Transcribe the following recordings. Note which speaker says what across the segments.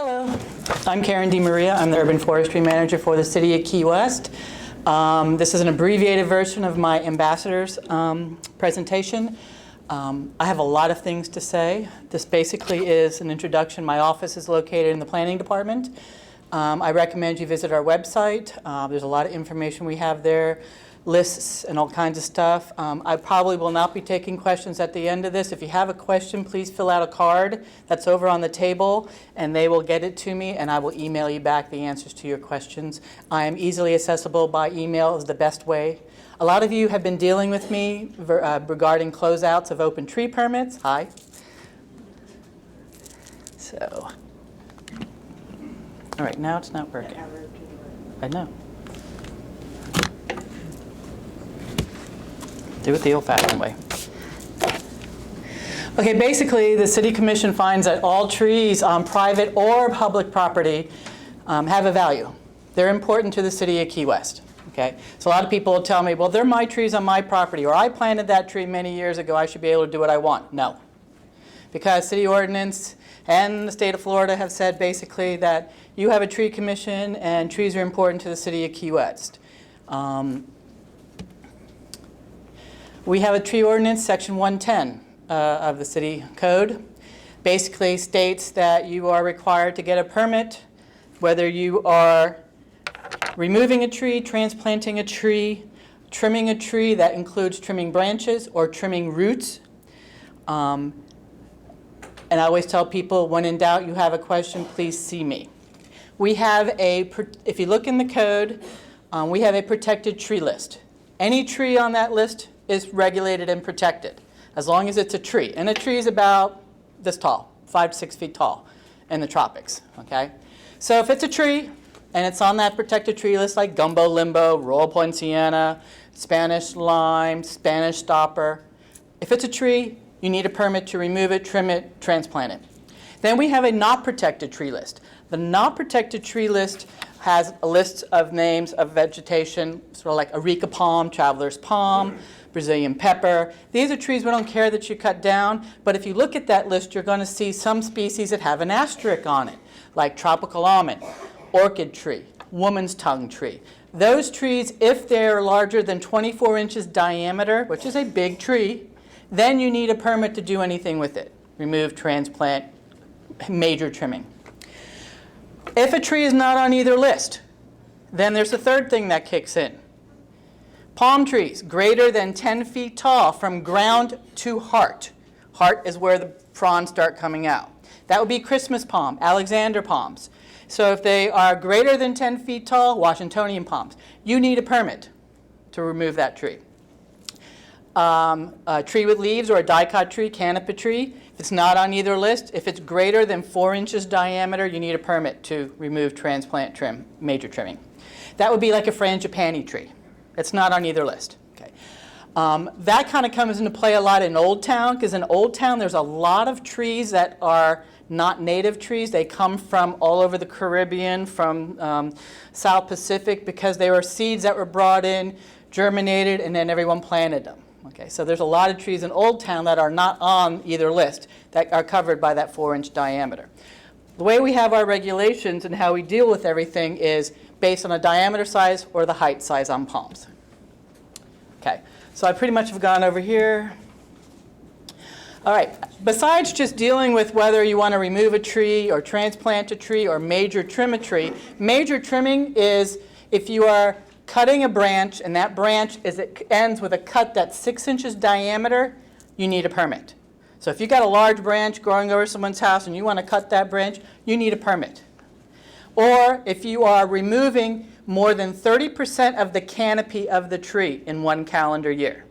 Speaker 1: Hello, I'm Karen DeMaria. I'm the Urban Forestry Manager for the City of Key West. This is an abbreviated version of my ambassador's presentation. I have a lot of things to say. This basically is an introduction. My office is located in the planning department. I recommend you visit our website. There's a lot of information we have there, lists and all kinds of stuff. I probably will not be taking questions at the end of this. If you have a question, please fill out a card that's over on the table, and they will get it to me, and I will email you back the answers to your questions. I am easily accessible by email is the best way. A lot of you have been dealing with me regarding closeouts of open tree permits. Hi. So, all right, now it's not working. I know. Do it the old-fashioned way. Okay, basically, the City Commission finds that all trees on private or public property have a value. They're important to the City of Key West. Okay, so a lot of people will tell me, well, they're my trees on my property, or I planted that tree many years ago, I should be able to do what I want. No. Because City Ordinance and the state of Florida have said basically that you have a tree commission and trees are important to the City of Key West. We have a tree ordinance, section 110 of the city code. Basically states that you are required to get a permit whether you are removing a tree, transplanting a tree, trimming a tree, that includes trimming branches or trimming roots. And I always tell people, when in doubt, you have a question, please see me. We have if you look in the code, we have a protected tree list. Any tree on that list is regulated and protected, as long as it's a tree. And a tree is about this tall, 5 to 6 feet tall in the tropics, okay? So if it's a tree and it's on that protected tree list, like gumbo limbo, Royal poinciana, Spanish lime, Spanish stopper, if it's a tree, you need a permit to remove it, trim it, transplant it. Then we have a not protected tree list. The not protected tree list has a list of names of vegetation, sort of like areca palm, traveler's palm, Brazilian pepper. These are trees we don't care that you cut down, but if you look at that list, you're going to see some species that have an asterisk on it, like tropical almond, orchid tree, woman's tongue tree. Those trees, if they're larger than 24 inches diameter, which is a big tree, then you need a permit to do anything with it. Remove, transplant, major trimming. If a tree is not on either list, then there's a third thing that kicks in. Palm trees greater than 10 feet tall from ground to heart. Heart is where the fronds start coming out. That would be Christmas palm, Alexander palms. So if they are greater than 10 feet tall, Washingtonian palms, you need a permit to remove that tree. A tree with leaves or a dicot tree, canopy tree, if it's not on either list, if it's greater than 4 inches diameter, you need a permit to remove, transplant, trim, major trimming. That would be like a frangipani tree. It's not on either list. Okay. That kind of comes into play a lot in Old Town, because in Old Town there's a lot of trees that are not native trees. They come from all over the Caribbean, from South Pacific, because they were seeds that were brought in, germinated, and then everyone planted them. Okay, so there's a lot of trees in Old Town that are not on either list that are covered by that 4-inch diameter. The way we have our regulations and how we deal with everything is based on a diameter size or the height size on palms. Okay, so I pretty much have gone over here. All right, besides just dealing with whether you want to remove a tree or transplant a tree or major trim a tree, major trimming is if you are cutting a branch and that branch ends with a cut that's 6 inches diameter, you need a permit. So if you've got a large branch growing over someone's house and you want to cut that branch, you need a permit. Or if you are removing more than 30% of the canopy of the tree in 1 calendar year,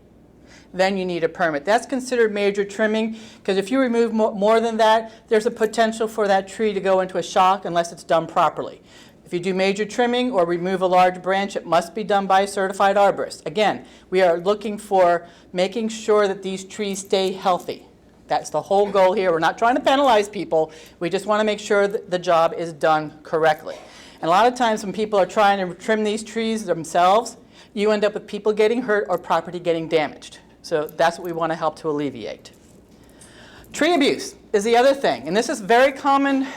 Speaker 1: then you need a permit. That's considered major trimming, because if you remove more than that, there's a potential for that tree to go into a shock unless it's done properly. If you do major trimming or remove a large branch, it must be done by a certified arborist. Again, we are looking for making sure that these trees stay healthy. That's the whole goal here. We're not trying to penalize people. We just want to make sure that the job is done correctly. And a lot of times when people are trying to trim these trees themselves, you end up with people getting hurt or property getting damaged. So that's what we want to help to alleviate. Tree abuse is the other thing. And this is very common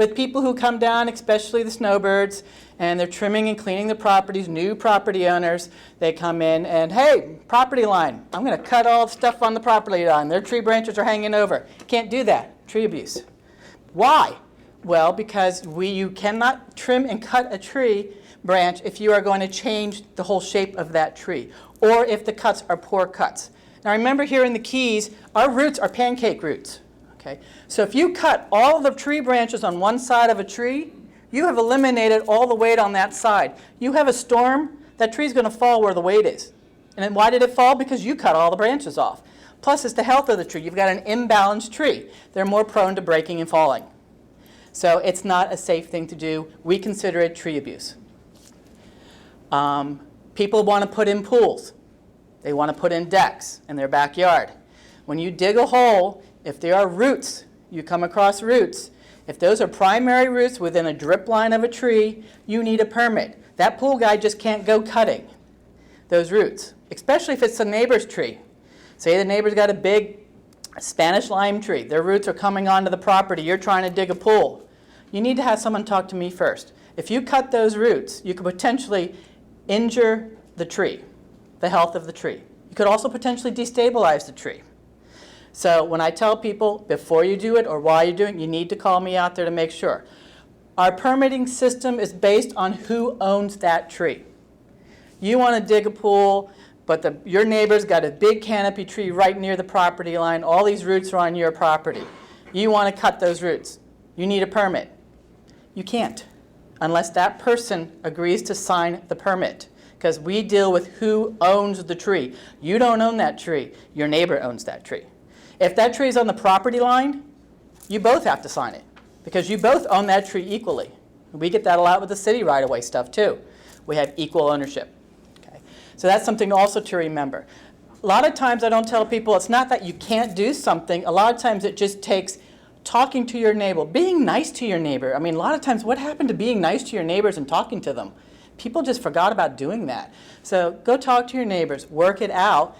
Speaker 1: with people who come down, especially the snowbirds, and they're trimming and cleaning the properties, new property owners. They come in and, hey, property line, I'm going to cut all the stuff on the property line. Their tree branches are hanging over. Can't do that. Tree abuse. Why? Well, because you cannot trim and cut a tree branch if you are going to change the whole shape of that tree, or if the cuts are poor cuts. Now remember, here in the Keys, our roots are pancake roots. Okay? So if you cut all of the tree branches on one side of a tree, you have eliminated all the weight on that side. You have a storm, that tree's going to fall where the weight is. And then why did it fall? Because you cut all the branches off. Plus, it's the health of the tree. You've got an imbalanced tree. They're more prone to breaking and falling. So it's not a safe thing to do. We consider it tree abuse. People want to put in pools. They want to put in decks in their backyard. When you dig a hole, if there are roots, you come across roots, if those are primary roots within a drip line of a tree, you need a permit. That pool guy just can't go cutting those roots, especially if it's the neighbor's tree. Say the neighbor's got a big Spanish lime tree. Their roots are coming onto the property. You're trying to dig a pool. You need to have someone talk to me first. If you cut those roots, you could potentially injure the tree, the health of the tree. You could also potentially destabilize the tree. So when I tell people, before you do it or while you're doing it, you need to call me out there to make sure. Our permitting system is based on who owns that tree. You want to dig a pool, but your neighbor's got a big canopy tree right near the property line. All these roots are on your property. You want to cut those roots. You need a permit. You can't unless that person agrees to sign the permit, because we deal with who owns the tree. You don't own that tree. Your neighbor owns that tree. If that tree is on the property line, you both have to sign it, because you both own that tree equally. We get that a lot with the city right-of-way stuff too. We have equal ownership. Okay? So that's something also to remember. A lot of times I don't tell people it's not that you can't do something. A lot of times it just takes talking to your neighbor, being nice to your neighbor. I mean, a lot of times what happened to being nice to your neighbors and talking to them? People just forgot about doing that. So go talk to your neighbors, work it out.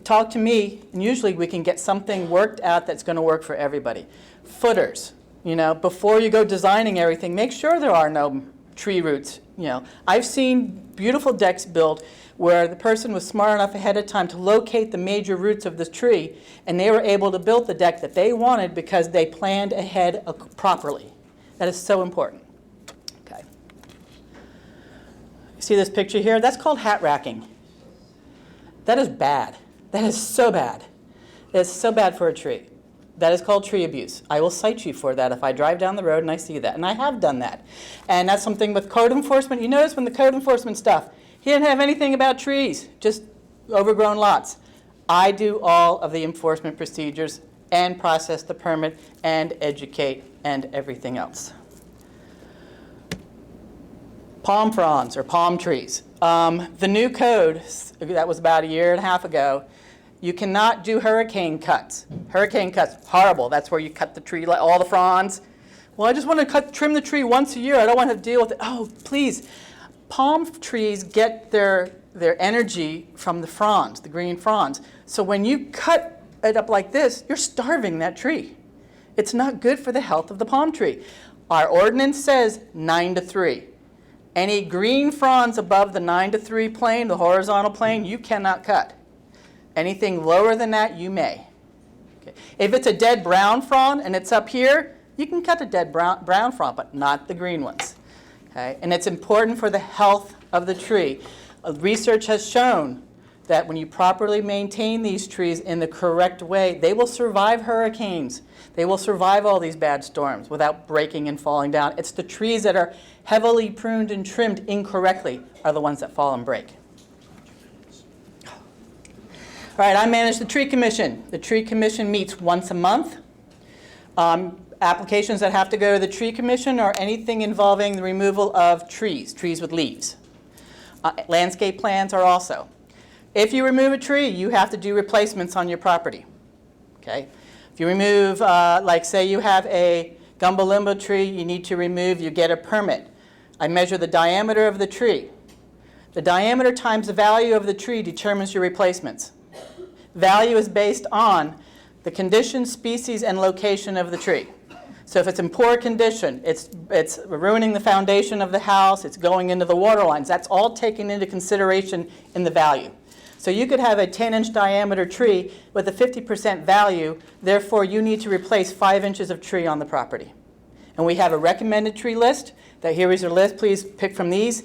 Speaker 1: Talk to me, and usually we can get something worked out that's going to work for everybody. Footers, before you go designing everything, make sure there are no tree roots. I've seen beautiful decks built where the person was smart enough ahead of time to locate the major roots of the tree, and they were able to build the deck that they wanted because they planned ahead properly. That is so important. Okay. You see this picture here? That's called hat racking. That is bad. That is so bad. That is so bad for a tree. That is called tree abuse. I will cite you for that if I drive down the road and I see that. And I have done that. And that's something with code enforcement. You notice when the code enforcement stuff, he didn't have anything about trees, just overgrown lots. I do all of the enforcement procedures and process the permit and educate and everything else. Palm fronds or palm trees. The new code, that was about a year and a half ago, you cannot do hurricane cuts. Hurricane cuts, horrible. That's where you cut the tree, all the fronds. Well, I just want to trim the tree once a year. I don't want to deal with it. Oh, please. Palm trees get their energy from the fronds, the green fronds. So when you cut it up like this, you're starving that tree. It's not good for the health of the palm tree. Our ordinance says 9 to 3. Any green fronds above the 9 to 3 plane, the horizontal plane, you cannot cut. Anything lower than that, you may. Okay. If it's a dead brown frond and it's up here, you can cut a dead brown frond, but not the green ones. Okay. And it's important for the health of the tree. Research has shown that when you properly maintain these trees in the correct way, they will survive hurricanes. They will survive all these bad storms without breaking and falling down. It's the trees that are heavily pruned and trimmed incorrectly are the ones that fall and break. All right, I manage the tree commission. The tree commission meets once a month. Applications that have to go to the tree commission are anything involving the removal of trees with leaves. Landscape plans are also. If you remove a tree, you have to do replacements on your property. Okay? If you remove, like say you have a gumbo limbo tree you need to remove, you get a permit. I measure the diameter of the tree. The diameter times the value of the tree determines your replacements. Value is based on the condition, species, and location of the tree. So if it's in poor condition, it's ruining the foundation of the house, it's going into the water lines, that's all taken into consideration in the value. So you could have a 10-inch diameter tree with a 50% value, therefore you need to replace 5 inches of tree on the property. And we have a recommended tree list. That here is your list. Please pick from these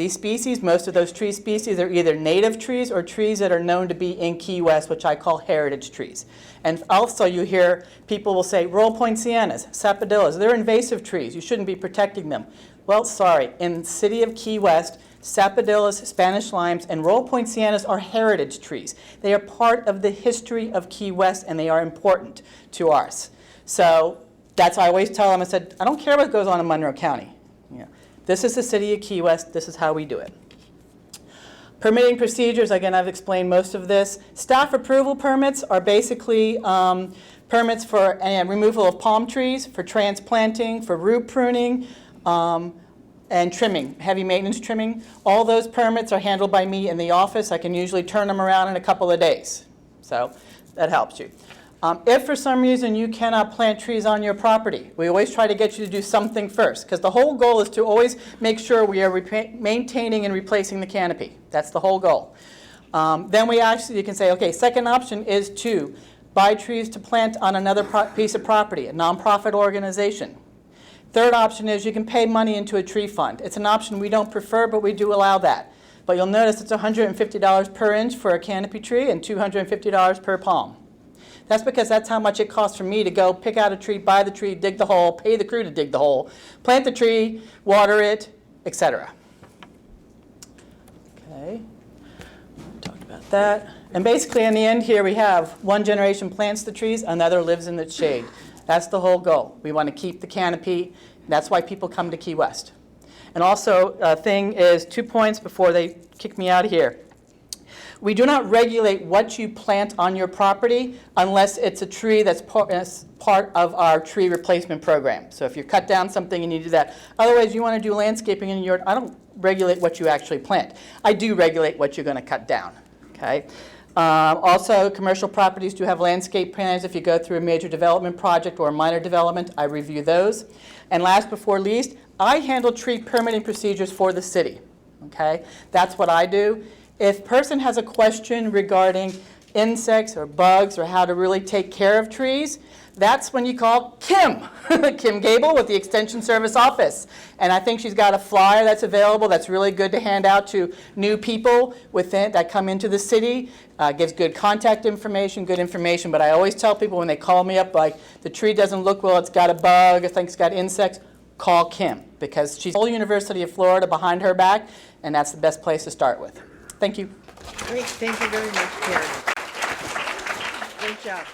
Speaker 1: species. Most of those tree species are either native trees or trees that are known to be in Key West, which I call heritage trees. And also you hear people will say, Royal Poincianas, sapodillas, they're invasive trees. You shouldn't be protecting them. Well, sorry. In the city of Key West, sapodillas, Spanish limes, and Royal Poincianas are heritage trees. They are part of the history of Key West, and they are important to us. So that's why I always tell them, I said, I don't care what goes on in Monroe County. Yeah. This is the city of Key West. This is how we do it. Permitting procedures, again, I've explained most of this. Staff approval permits are basically permits for removal of palm trees, for transplanting, for root pruning, and trimming, heavy maintenance trimming. All those permits are handled by me in the office. I can usually turn them around in a couple of days. So that helps you. If for some reason you cannot plant trees on your property, we always try to get you to do something first, because the whole goal is to always make sure we are maintaining and replacing the canopy. That's the whole goal. Then you can say, okay, second option is to buy trees to plant on another piece of property, a nonprofit organization. Third option is you can pay money into a tree fund. It's an option we don't prefer, but we do allow that. But you'll notice it's $150 per inch for a canopy tree and $250 per palm. That's because that's how much it costs for me to go pick out a tree, buy the tree, dig the hole, pay the crew to dig the hole, plant the tree, water it, etc. Okay, talked about that. And basically in the end here we have one generation plants the trees, another lives in the shade. That's the whole goal. We want to keep the canopy. That's why people come to Key West. And also a thing is 2 points before they kick me out of here. We do not regulate what you plant on your property unless it's a tree that's part of our tree replacement program. So if you cut down something and you do that. Otherwise, you want to do landscaping in your yard, I don't regulate what you actually plant. I do regulate what you're going to cut down. Okay. Also, commercial properties do have landscape plans. If you go through a major development project or a minor development, I review those. And last but not least, I handle tree permitting procedures for the city. Okay. That's what I do. If a person has a question regarding insects or bugs or how to really take care of trees, that's when you call Kim, Kim Gable with the Extension Service Office. And I think she's got a flyer that's available that's really good to hand out to new people that come into the city. Gives good contact information, good information. But I always tell people when they call me up, like, the tree doesn't look well, it's got a bug, I think it's got insects, call Kim. Because she's the whole University of Florida behind her back, and that's the best place to start with. Thank you.
Speaker 2: Great. Thank you very much, Karen. Great job.